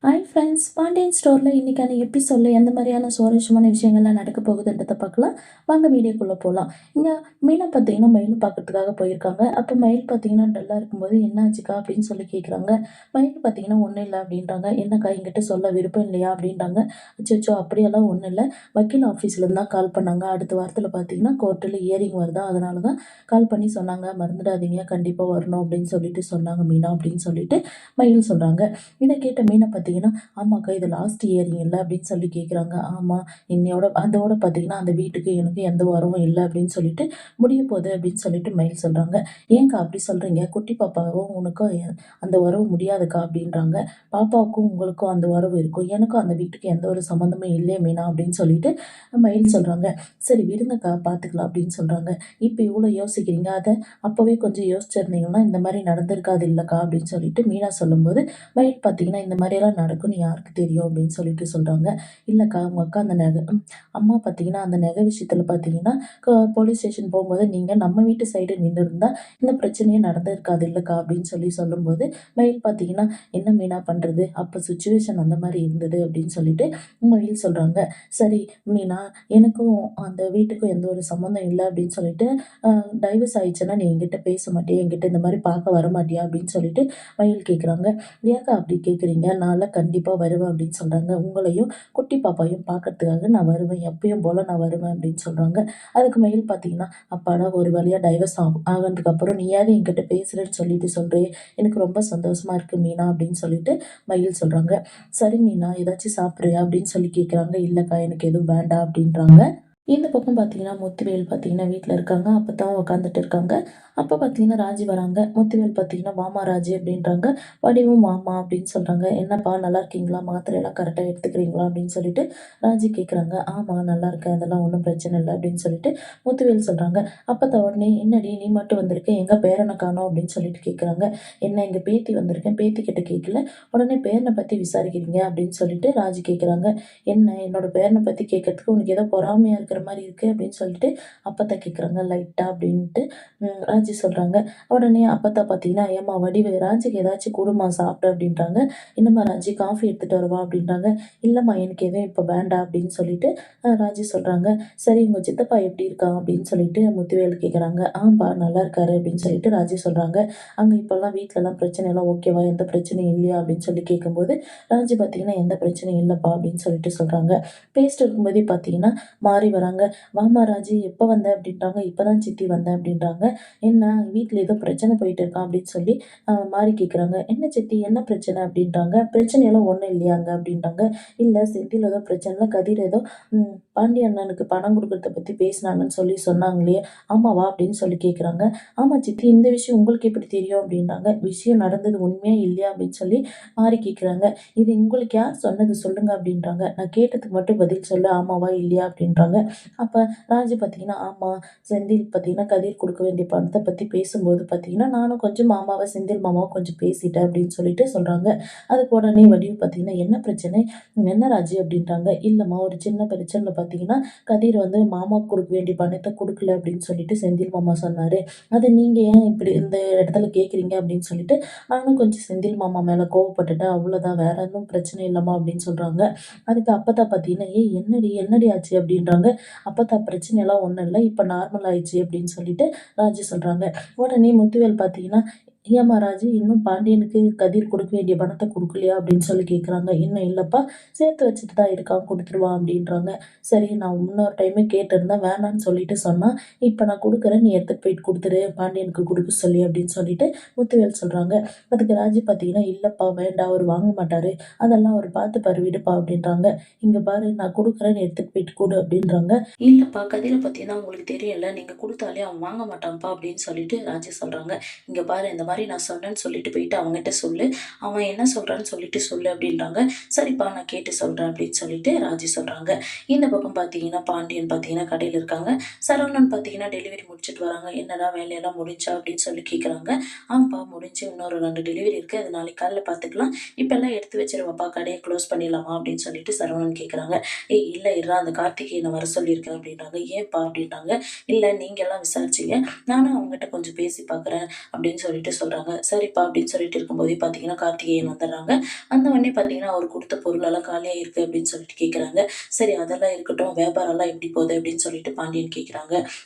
Hi friends, Pandian ஸ்டோரில் இன்றைக்கான எபிசோடில் எந்த மாதிரியான சுவாரஸ்யமான விஷயங்கள்லாம் நடக்க போகுதுன்றதை பார்க்கலாம். வாங்க வீடியோக்குள்ளே போகலாம். இங்கே மீனை பார்த்தீங்கன்னா மயில் பார்க்கறதுக்காக போயிருக்காங்க. அப்போ மயில் பார்த்தீங்கன்னா டல்லாக இருக்கும்போது என்ன ஆச்சுக்கா அப்படின்னு சொல்லி கேட்குறாங்க. மயில் பார்த்தீங்கன்னா ஒன்றும் இல்லை அப்படின்றாங்க. என்னக்கா என்கிட்ட சொல்ல விருப்பம் இல்லையா அப்படின்றாங்க. அச்சோ அப்படியெல்லாம் ஒன்றும் இல்லை, வக்கீல் ஆஃபீஸ்லேருந்து தான் கால் பண்ணாங்க. அடுத்த வாரத்தில் பார்த்தீங்கன்னா கோர்ட்டில் ஹியரிங் வருதா, அதனால தான் கால் பண்ணி சொன்னாங்க. மறந்துடாதீங்க, கண்டிப்பாக வரணும் அப்படின்னு சொல்லிட்டு சொன்னாங்க மீனா அப்படின்னு சொல்லிட்டு மயில் சொல்கிறாங்க. இதை கேட்ட மீனை பார்த்தீங்கன்னா, ஆமாக்கா இது லாஸ்ட் இயரிங் இல்லை அப்படின்னு சொல்லி கேட்குறாங்க. ஆமாம், இன்னையோட அதோட பார்த்தீங்கன்னா அந்த வீட்டுக்கு எனக்கு எந்த உறவும் இல்லை அப்படின்னு சொல்லிட்டு முடிய போகுது அப்படின்னு சொல்லிட்டு மயில் சொல்கிறாங்க. ஏன்க்கா அப்படி சொல்கிறீங்க, குட்டி பாப்பாவும் உனக்கும் அந்த உறவு முடியாதுக்கா அப்படின்றாங்க. பாப்பாவுக்கும் உங்களுக்கும் அந்த உறவு இருக்கும், எனக்கும் அந்த வீட்டுக்கு எந்த ஒரு சம்மந்தமே இல்லையே மீனா அப்படின்னு சொல்லிட்டு மயில் சொல்கிறாங்க. சரி விடுங்கக்கா பார்த்துக்கலாம் அப்படின்னு சொல்கிறாங்க. இப்போ இவ்வளோ யோசிக்கிறீங்க, அதை அப்போவே கொஞ்சம் யோசிச்சிருந்தீங்கன்னா இந்த மாதிரி நடந்திருக்காது இல்லைக்கா அப்படின்னு சொல்லிட்டு மீனா சொல்லும்போது மயில் பார்த்தீங்கன்னா, இந்த மாதிரியெல்லாம் நடக்கும்னு யாருக்கு தெரியும் அப்படின்னு சொல்லிட்டு சொல்கிறாங்க. இல்லைக்கா அவங்க அக்கா அந்த நகை அம்மா பார்த்தீங்கன்னா அந்த நகை விஷயத்தில் பார்த்தீங்கன்னா போலீஸ் ஸ்டேஷன் போகும்போது நீங்கள் நம்ம வீட்டு சைடு நின்றுருந்தா இந்த பிரச்சனையே நடந்திருக்காது இல்லைக்கா அப்படின்னு சொல்லி சொல்லும்போது மயில் பார்த்தீங்கன்னா, என்ன மீனா பண்ணுறது, அப்போ சுச்சுவேஷன் அந்த மாதிரி இருந்தது அப்படின்னு சொல்லிட்டு மயில் சொல்கிறாங்க. சரி மீனா, எனக்கும் அந்த வீட்டுக்கும் எந்த ஒரு சம்மந்தம் இல்லை அப்படின்னு சொல்லிட்டு டைவர்ஸ் ஆயிடுச்சுன்னா நீ என்கிட்ட பேச மாட்டியா, என்கிட்ட இந்த மாதிரி பார்க்க வர மாட்டியா அப்படின்னு சொல்லிட்டு மயில் கேட்குறாங்க. ஏக்கா அப்படி கேட்குறீங்க, நான்லாம் கண்டிப்பாக வருவேன் அப்படின்னு சொல்கிறாங்க. உங்களையும் குட்டி பாப்பாவையும் பார்க்கறதுக்காக நான் வருவேன், எப்பயும் போல் நான் வருவேன் அப்படின்னு சொல்கிறாங்க. அதுக்கு மயில் பார்த்தீங்கன்னா, அப்பாடா ஒரு வழியாக டைவர்ஸ் ஆனதுக்கப்புறம் நீயாவது என்கிட்ட பேசுகிறேன்னு சொல்லிட்டு சொல்கிறே, எனக்கு ரொம்ப சந்தோஷமா இருக்கு மீனா அப்படின்னு சொல்லிட்டு மயில் சொல்கிறாங்க. சரி மீனா, ஏதாச்சும் சாப்பிட்றியா அப்படின்னு சொல்லி கேட்குறாங்க. இல்லைக்கா எனக்கு எதுவும் வேண்டாம் அப்படின்றாங்க. இந்த பக்கம் பார்த்தீங்கன்னா, முத்துவேல் பார்த்தீங்கன்னா வீட்ல இருக்காங்க. அப்பதான் உட்காந்துட்டு இருக்காங்க. அப்ப பார்த்தீங்கன்னா, ராஜி வராங்க. முத்துவேல் பார்த்தீங்கன்னா, "வாம்மா ராஜி" அப்படின்றாங்க. வடிவும் "வாம்மா" அப்படின்னு சொல்றாங்க. "என்னப்பா நல்லா இருக்கீங்களா? மாத்திரையெல்லாம் கரெக்ட்டா எடுத்துக்கிறீங்களா?" அப்படின்னு சொல்லிட்டு ராஜி கேட்குறாங்க. "ஆமா நல்லா இருக்கேன். அதெல்லாம் ஒண்ணும் பிரச்சனை இல்ல" அப்படின்னு சொல்லிட்டு முத்துவேல் சொல்றாங்க. அப்பத்தா உடனே, "என்னடி நீ மட்டும் வந்திருக்க? எங்க பேரன காணோம்?" அப்படின்னு சொல்லிட்டு கேட்குறாங்க. "என்ன எங்க பேத்தி வந்திருக்கேன். பேத்தி கிட்ட கேட்கல. உடனே பேரன பத்தி விசாரிக்கிறீங்க?" அப்படின்னு சொல்லிட்டு ராஜி கேட்குறாங்க. "என்ன என்னோட பேரன பத்தி கேட்கறதுக்கு உனக்கு ஏதோ பொறாமையா இருக்கிற மாரி இருக்கு" அப்படின்னு சொல்லிட்டு அப்பத்தா கேட்குறாங்க லைட்டா அப்படின்ட்டு ராஜி சொல்றாங்க. உடனே அப்பத்தா பார்த்தீங்கன்னா, "ஏம்மா வடிவு ராஜிக்கு ஏதாச்சும் குடும்மா சாப்பிட" அப்படின்றாங்க. "என்னம்மா ராஜி காஃபி எடுத்துட்டு வரவா?" அப்படின்றாங்க. "இல்லம்மா எனக்கு எதுவும் இப்போ வேண்டாம்" அப்படின்னு சொல்லிட்டு ராஜி சொல்றாங்க. "சரி உங்க சித்தப்பா எப்படி இருக்கான்?" அப்படின்னு சொல்லிட்டு முத்துவேல் கேட்குறாங்க. "ஆம்பா நல்லா இருக்காரு" அப்படின்னு சொல்லிட்டு ராஜி சொல்றாங்க. "அங்க இப்போலாம் வீட்லலாம் பிரச்சனைலாம் ஓகேவா? எந்த பிரச்சனையும் இல்லையா?" அப்படின்னு சொல்லி கேட்கும்போது ராஜி பார்த்தீங்கன்னா, "எந்த பிரச்சனையும் இல்லப்பா" அப்படின்னு சொல்லிட்டு சொல்றாங்க. பேசிட்டு இருக்கும்போதே பார்த்தீங்கன்னா மாறி வராங்க. "வாம்மா ராஜி எப்போ வந்த?" அப்படின்றாங்க. "இப்பதான் சித்தி வந்தேன்" அப்படின்றாங்க. "என்ன வீட்ல ஏதோ பிரச்சனை போயிட்டு இருக்கா?" அப்படின்னு சொல்லி மாறி கேட்குறாங்க. "என்ன சித்தி என்ன பிரச்சனை?" அப்படின்றாங்க. "பிரச்சனையெல்லாம் ஒண்ணும் இல்லையாங்க?" அப்படின்றாங்க. "இல்ல செந்தில் ஏதோ பிரச்சனை, கதிர் ஏதோ பாண்டி அண்ணனுக்கு பணம் குடுக்கறத பத்தி பேசினாங்கன்னு சொல்லி சொன்னாங்களே, ஆமாவா?" அப்படின்னு சொல்லி கேட்குறாங்க. "ஆமா சித்தி, இந்த விஷயம் உங்களுக்கு எப்படி தெரியும்?" அப்படின்றாங்க. "விஷயம் நடந்தது உண்மையா இல்லையா?" அப்படின்னு சொல்லி மாறி கேட்குறாங்க. "இது உங்களுக்கு யார் சொன்னது சொல்லுங்க" அப்படின்றாங்க. "நான் கேட்டதுக்கு மட்டும் பதில் சொல்லு, ஆமாவா இல்லையா?" அப்படின்றாங்க. அப்ப ராஜு பார்த்தீங்கன்னா, "ஆமா, செந்தில் பார்த்தீங்கன்னா, கதிர் குடுக்க வேண்டிய பணத்த பத்தி பேசும்போது பார்த்தீங்கன்னா, நானும் கொஞ்சம் மாமாவ செந்தில் மாமாவ கொஞ்சம் பேசிட்டேன்" அப்படின்னு சொல்லிட்டு சொல்றாங்க. அதுக்கு உடனே வடிவு பார்த்தீங்கன்னா, "என்ன பிரச்சனை? என்ன ராஜி?" அப்படின்றாங்க. "இல்லம்மா ஒரு சின்ன பிரச்சனைல பார்த்தீங்கன்னா, கதிர் வந்து மாமாவுக்கு குடுக்க வேண்டிய பணத்த குடுக்கல அப்படின்னு சொல்லிட்டு செந்தில் மாமா சொன்னாரு. அத நீங்க ஏன் இப்படி இந்த இடத்துல கேட்குறீங்க?" அப்படின்னு சொல்லிட்டு நானும் கொஞ்சம் செந்தில் மாமா மேல கோவப்பட்டுட்டேன். அவ்வளோதான், வேற எதுவும் பிரச்சனை இல்லம்மா அப்படின்னு சொல்றாங்க. அதுக்கு அப்பத்தா பார்த்தீங்கன்னா, "ஏய் என்னடி என்னடி ஆச்சு?" அப்படின்றாங்க. "அப்பத்தா பிரச்சனைலாம் ஒண்ணும் இல்ல. இப்ப நார்மல் ஆயிடுச்சு" அப்படின்னு சொல்லிட்டு ராஜி சொல்றாங்க. உடனே முத்துவேல் பார்த்தீங்கன்னா, "ஏம்மா ராஜி இன்னும் பாண்டியனுக்கு கதிர் குடுக்க வேண்டிய பணத்த குடுக்கலையா?" அப்படின்னு சொல்லி கேட்குறாங்க. "இன்னும் இல்லப்பா, சேர்த்து வச்சுட்டு தான் இருக்கான், குடுத்துருவான்" அப்படின்றாங்க. "சரி நான் இன்னொரு டைமே கேட்டிருந்தேன், வேணான்னு சொல்லிட்டு சொன்னான். இப்ப நான் குடுக்குறேன், நீ எடுத்துட்டு போயிட்டு குடுத்துரு, பாண்டியனுக்கு குடுக்க சொல்லி" அப்படின்னு சொல்லிட்டு முத்துவேல் சொல்றாங்க. அதுக்கு ராஜி பார்த்தீங்கன்னா, "இல்லப்பா வேண்டாம், அவரு வாங்க மாட்டாரு. அதெல்லாம் அவரு பார்த்துப்பாரு விடுப்பா" அப்படின்றாங்க. "இங்க பாரு நான் குடுக்குறேன், நீ எடுத்துட்டு போயிட்டு குடு" அப்படின்றாங்க. "இல்லப்பா கதிர பத்தினா உங்களுக்கு தெரியும்ல, நீங்க குடுத்தாலே அவன் வாங்க மாட்டான்ப்பா" அப்படின்னு சொல்லிட்டு ராஜி சொல்றாங்க. "இங்க பாரு இந்த மாரி நான் சொன்னேன்னு சொல்லிட்டு போயிட்டு அவன்கிட்ட சொல்லு. அவன் என்ன சொல்றான்னு சொல்லிட்டு சொல்லு" அப்படின்றாங்க. "சரிப்பா நான் கேட்டு சொல்றேன்" அப்படின்னு சொல்லிட்டு ராஜி சொல்றாங்க. இந்த பக்கம் பார்த்தீங்கன்னா, பாண்டியன் பார்த்தீங்கன்னா கடையில இருக்காங்க. சரவணன் பார்த்தீங்கன்னா டெலிவரி முடிச்சுட்டு வராங்க. "என்னடா வேலையெல்லாம் முடிஞ்சா?" அப்படின்னு சொல்லி கேட்குறாங்க. "ஆம்ப்பா முடிஞ்சு இன்னொரு 2 டெலிவரி இருக்கு. அது நாளைக்கு காலைல பார்த்துக்கலாம். இப்பல்லாம் எடுத்து வச்சுருவாப்பா, கடைய க்ளோஸ் பண்ணிடலாமா?" அப்படின்னு சொல்லிட்டு சரவணன் கேட்குறாங்க. "ஏய் இல்ல இருடா, அந்த கார்த்திகேயன வர சொல்லியிருக்கேன்" அப்படின்றாங்க. "ஏன்ப்பா?" அப்படின்றாங்க. "இல்ல நீங்கலாம் விசாரிச்சீங்க. நானும் அவங்ககிட்ட கொஞ்சம் பேசி பார்க்குறேன்" அப்படின்னு சொல்லிட்டு சொல்றாங்க. சரிப்பா அப்படின்னு சொல்லிட்டு இருக்கும்போதே பார்த்தீங்கன்னா, கார்த்திகேயன் வந்துடுறாங்க. அந்த உடனே பார்த்தீங்கன்னா, அவர் குடுத்த பொருளெல்லாம் காலியா இருக்கு அப்படின்னு சொல்லிட்டு கேட்குறாங்க. சரி அதெல்லாம் இருக்கட்டும், வியாபாரம்லாம் எப்படி போகுது அப்படின்னு சொல்லிட்டு பாண்டியன் கேட்குறாங்க.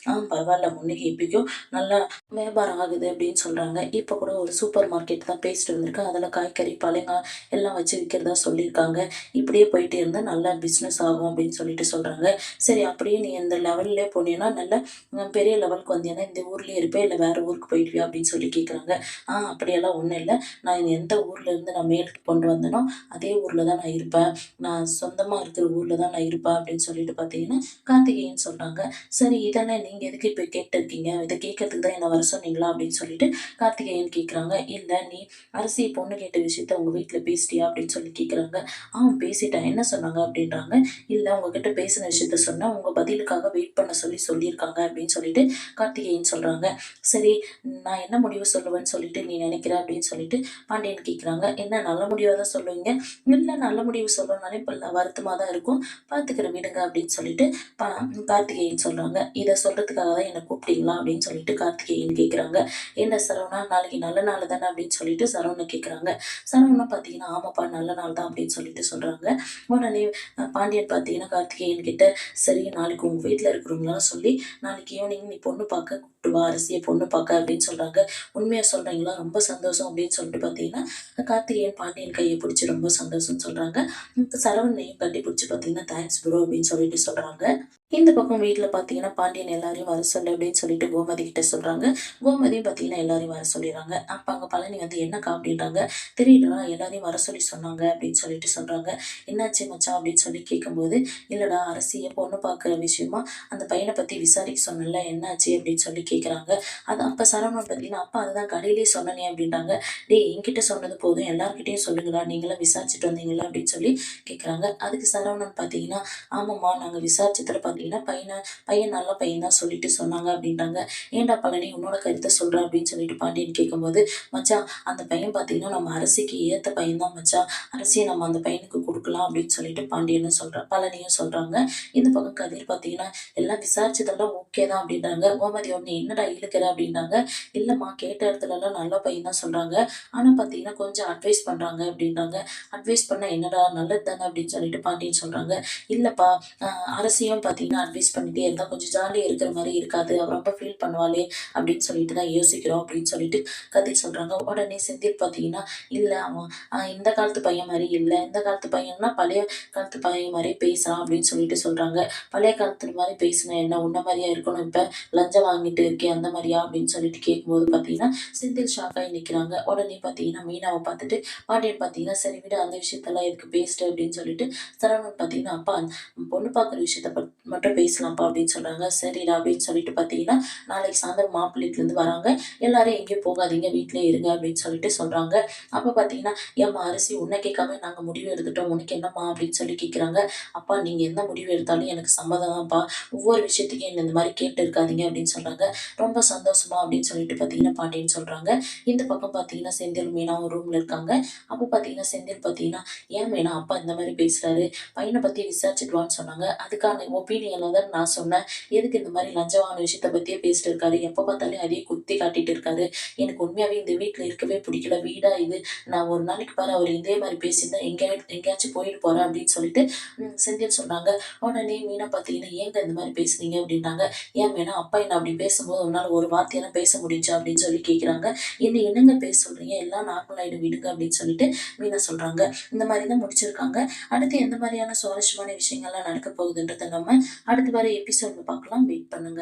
பரவால்ல முன்னைக்கு எப்படிக்கும் நல்லா வியாபாரம் ஆகுது அப்படின்னு சொல்றாங்க. இப்ப கூட ஒரு சூப்பர் மார்க்கெட் தான் பேசிட்டு வந்திருக்கேன். அதில காய்கறி, பழங்க எல்லாம் வச்சு விக்கிறதா சொல்லியிருக்காங்க. இப்படியே போயிட்டே இருந்தா நல்லா பிசினஸ் ஆகும் அப்படின்னு சொல்லிட்டு சொல்றாங்க. சரி அப்படியே நீ இந்த லெவல்லே போனீன்னா நல்ல பெரிய லெவலுக்கு வந்தீன்னா இந்த ஊர்லயே இருப்பே இல்ல வேற ஊருக்கு போயிடுவியா? அப்படின்னு சொல்லி கேட்குறாங்க. அப்படியெல்லாம் ஒண்ணும் இல்ல. நான் எந்த ஊர்ல இருந்து நான் மேலுக்கு கொண்டு வந்தேனோ, அதே ஊர்ல தான் நான் இருப்பேன். நான் சொந்தமா இருக்கிற ஊர்ல தான் நான் இருப்பேன் அப்படின்னு சொல்லிட்டு பார்த்தீங்கன்னா, கார்த்திகேயன் சொல்றாங்க. சரி இதெல்லாம் நீங்க எதுக்கு இப்ப கேட்டுருக்கீங்க? இத கேட்கறதுக்கு தான் என்ன வர சொன்னீங்களா? அப்படின்னு சொல்லிட்டு கார்த்திகேயன் கேட்குறாங்க. இல்ல நீ அரசி பொண்ணு கேட்ட விஷயத்த உங்க வீட்ல பேசிட்டியா? அப்படின்னு சொல்லி கேட்குறாங்க. பேசிட்டேன். என்ன சொன்னாங்க? அப்படின்றாங்க. இல்ல உங்ககிட்ட பேசின விஷயத்த சொன்னேன். உங்க பதிலுக்காக வெயிட் பண்ண சொல்லியிருக்காங்க அப்படின்னு சொல்லிட்டு கார்த்திகேயன் சொல்றாங்க. சரி நான் என்ன முடிவு சொல்லுவேன்னு சொல்லிட்டு நீ நினைக்கிற? அப்படின்னு சொல்லிட்டு பாண்டியன் கேட்குறாங்க. என்ன நல்ல முடிவா தான் சொல்லுவீங்க? இல்ல நல்ல முடிவு சொல்லணும்னாலே இப்ப வருத்தமா தான் இருக்கும். பார்த்துக்கிறேன் விடுங்க அப்படின்னு சொல்லிட்டு ப கார்த்திகேயன் சொல்றாங்க. இத சொல்றதுக்காக தான் என்ன கூப்பிட்டீங்களா? அப்படின்னு சொல்லிட்டு கார்த்திகேயன் கேட்குறாங்க. என்ன சரவணா நாளைக்கு நல்ல நாள் தானே அப்படின்னு சொல்லிட்டு சரவணன் கேட்குறாங்க. சரவணன் பார்த்தீங்கன்னா, ஆமாப்பா நல்ல நாள் தான் அப்படின்னு சொல்லிட்டு சொல்றாங்க. உடனே பாண்டியன் பார்த்தீங்கன்னா கார்த்திகேயன் கிட்ட, சரி நாளைக்கு உங்க வீட்ல இருக்கிறவங்கலாம் சொல்லி நாளைக்கு ஈவினிங் நீ பொண்ணு பார்க்க கூப்பிட்டு வா அரசிய பொண்ணு பார்க்க அப்படின்னு சொல்றாங்க. உண்மையா சொல்றீங்களா? ரொம்ப சந்தோஷம் அப்படின்னு சொல்லிட்டு பார்த்தீங்கன்னா, கார்த்திகேயன் பாண்டியன் கைய பிடிச்சு ரொம்ப சந்தோஷம்னு சொல்றாங்க. சரவணனையும் கட்டி பிடிச்சு பார்த்தீங்கன்னா, தேங்க்ஸ் ப்ரோ அப்படின்னு சொல்லிட்டு சொல்றாங்க. இந்த பக்கம் வீட்ல பார்த்தீங்கன்னா, பாண்டியன் எல்லாரையும் வர சொல்லு அப்படின்னு சொல்லிட்டு கோமதி கிட்ட சொல்றாங்க. கோமதியும் பார்த்தீங்கன்னா, எல்லாரையும் வர சொல்லிர்றாங்க. அப்ப அங்க பழனி வந்து என்னக்கா அப்படின்றாங்க. தெரியலடா எல்லாரையும் வர சொல்லி சொன்னாங்க அப்படின்னு சொல்லிட்டு சொல்றாங்க. என்னாச்சு மச்சான் அப்படின்னு சொல்லி கேட்கும்போது, இல்லடா அரசிய பொண்ணு பார்க்குற விஷயமா அந்த பையன பத்தி விசாரிக்க சொன்னேன்ல என்னாச்சு அப்படின்னு சொல்லி கேட்குறாங்க. அது அப்ப சரவணன் பார்த்தீங்கன்னா, அப்பா அதுதான் கடையிலேயே சொன்னனே அப்படின்றாங்க. டேய் என்கிட்ட சொன்னது போதும் எல்லார்கிட்டயும் சொல்லுங்கடா நீங்களாம் விசாரிச்சுட்டு வந்தீங்களா அப்படின்னு சொல்லி கேட்குறாங்க. அதுக்கு சரவணன் பார்த்தீங்கன்னா, ஆமாம்மா நாங்க விசாரிச்சதுல பார்த்தீங்கன்னா, பையன் நல்ல பையன் தான் சொல்லிட்டு சொன்னாங்க அப்படின்றாங்க. ஏன்டா பழனி உன்னோட கருத்த சொல்ற அப்படின்னு சொல்லிட்டு பாண்டியன் கேட்கும்போது, மச்சான் அந்த பையன் பார்த்தீங்கன்னா, நம்ம அரசிக்கு ஏத்த பையன் தான் மச்சான். அரசிய நம்ம அந்த பையனுக்கு குடுக்கலாம் அப்படின்னு சொல்லிட்டு பாண்டியனும் பழனியும் சொல்றாங்க. இந்த பக்கம் கதிர் பார்த்தீங்கன்னா, எல்லாம் விசாரிச்சதெல்லாம் ஓகே தான் அப்படின்றாங்க. கோமதி உடனே என்னடா இழுக்குற அப்படின்றாங்க. இல்லம்மா கேட்ட இடத்துலலாம் நல்ல பையன் தான் சொல்றாங்க. ஆனா பார்த்தீங்கன்னா, கொஞ்சம் அட்வைஸ் பண்றாங்க அப்படின்றாங்க. அட்வைஸ் பண்ணா என்னடா நல்லது தானே அப்படின்னு சொல்லிட்டு பாண்டியன் சொல்றாங்க. இல்லப்பா அ அரசியும் பார்த்தீங்கன்னா, அட்வைஸ் பண்ணிட்டே இருந்தா கொஞ்சம் ஜாலியா இருக்கிற மாரி இருக்காது. அவ ரொம்ப ஃபீல் பண்ணுவாளே! அப்படின்னு சொல்லிட்டு தான் யோசிக்கிறோம் அப்படின்னு சொல்லிட்டு கதிர் சொல்றாங்க. உடனே செந்தில் பார்த்தீங்கன்னா, இல்ல அவன் இந்த காலத்து பையன் மாரி இல்ல. இந்த காலத்து பையன்னா பழைய காலத்து பையன் மாரியே பேசுறான் அப்படின்னு சொல்லிட்டு சொல்றாங்க. பழைய காலத்து மாரி பேசினா என்ன? உன்ன மாரியா இருக்கணும் இப்ப? லஞ்சம் வாங்கிட்டு இருக்கே அந்த மாரியா? அப்படின்னு சொல்லிட்டு கேட்கும்போது பார்த்தீங்கன்னா, செந்தில் ஷாக் ஆயி நிக்கிறாங்க. உடனே பார்த்தீங்கன்னா, மீனாவ பார்த்துட்டு பாண்டியன் பார்த்தீங்கன்னா, சரி விடு அந்த விஷயத்தெல்லாம் எதுக்கு பேசிட்டு அப்படின்னு சொல்லிட்டு சரவணன் பார்த்தீங்கன்னா, அப்பா பொண்ணு பார்க்குற விஷயத்த மட்டும் பேசலாம்ப்பா அப்படின்னு சொல்றாங்க. சரிடா அப்படின்னு சொல்லிட்டு பார்த்தீங்கன்னா, நாளைக்கு சாயந்தரம் மாப்பிள்ளை வீட்லேருந்து வராங்க. எல்லாரும் எங்கேயும் போகாதீங்க வீட்லயே இருங்க அப்படின்னு சொல்லிட்டு சொல்றாங்க. அப்ப பார்த்தீங்கன்னா, ஏம்மா அரிசி உன்ன கேட்காம நாங்க முடிவு எடுத்துட்டோம். உனக்கு என்னம்மா அப்படின்னு சொல்லி கேட்குறாங்க. அப்பா நீங்க எந்த முடிவு எடுத்தாலும் எனக்கு சம்மதம் தான்ப்பா. ஒவ்வொரு விஷயத்துக்கும் என்ன இந்த மாரி கேட்டு இருக்காதீங்க அப்படின்னு சொல்றாங்க. ரொம்ப சந்தோஷமா அப்படின்னு சொல்லிட்டு பார்த்தீங்கன்னா, பாண்டியன் சொல்றாங்க. இந்த பக்கம் பார்த்தீங்கன்னா, செந்தில் மீனாவும் ரூம்ல இருக்காங்க. அப்ப பார்த்தீங்கன்னா, செந்தில் பார்த்தீங்கன்னா, ஏன் மீனா அப்பா இந்த மாரி பேசுறாரு? பையன பத்தி விசாரிச்சுட்டு வான்னு சொன்னாங்க. அதுக்கான ஒப்பீனியன தான் நான் சொன்னேன். எதுக்கு இந்த மாரி லஞ்சம் வாங்குன விஷயத்த பத்தியே பேசிட்டு இருக்காரு. எப்ப பார்த்தாலும் அதையே குத்தி காட்டிட்டு இருக்காரு. எனக்கு உண்மையாவே இந்த வீட்ல இருக்கவே பிடிக்கல. வீடா இது. நான் ஒரு நாளைக்கு பாரு அவரு இதே மாரி பேசியிருந்தா எங்கேயாச்சும் போயிட்டு போறேன் அப்படின்னு சொல்லிட்டு செந்தில் சொன்னாங்க. உடனே மீனா பார்த்தீங்கன்னா, ஏங்க இந்த மாரி பேசுனீங்க அப்படின்னாங்க. ஏன் மீனா அப்பா என்ன அப்படி பேசும்போது உன்னால ஒரு வார்த்தையால பேச முடிஞ்சுச்சா அப்படின்னு சொல்லி கேட்குறாங்க. என்ன என்னங்க பேச சொல்றீங்க? எல்லாம் நார்மல் ஆயிடும் விடுங்க அப்படின்னு சொல்லிட்டு மீனா சொல்றாங்க. இந்த மாரி தான் முடிச்சிருக்காங்க. அடுத்து எந்த மாதிரியான சுவாரஸ்யமான விஷயங்கள்லாம் நடக்க போகுதுன்றத நம்ம அடுத்து வர எபிசோட்ல பார்க்கலாம். வெயிட் பண்ணுங்க.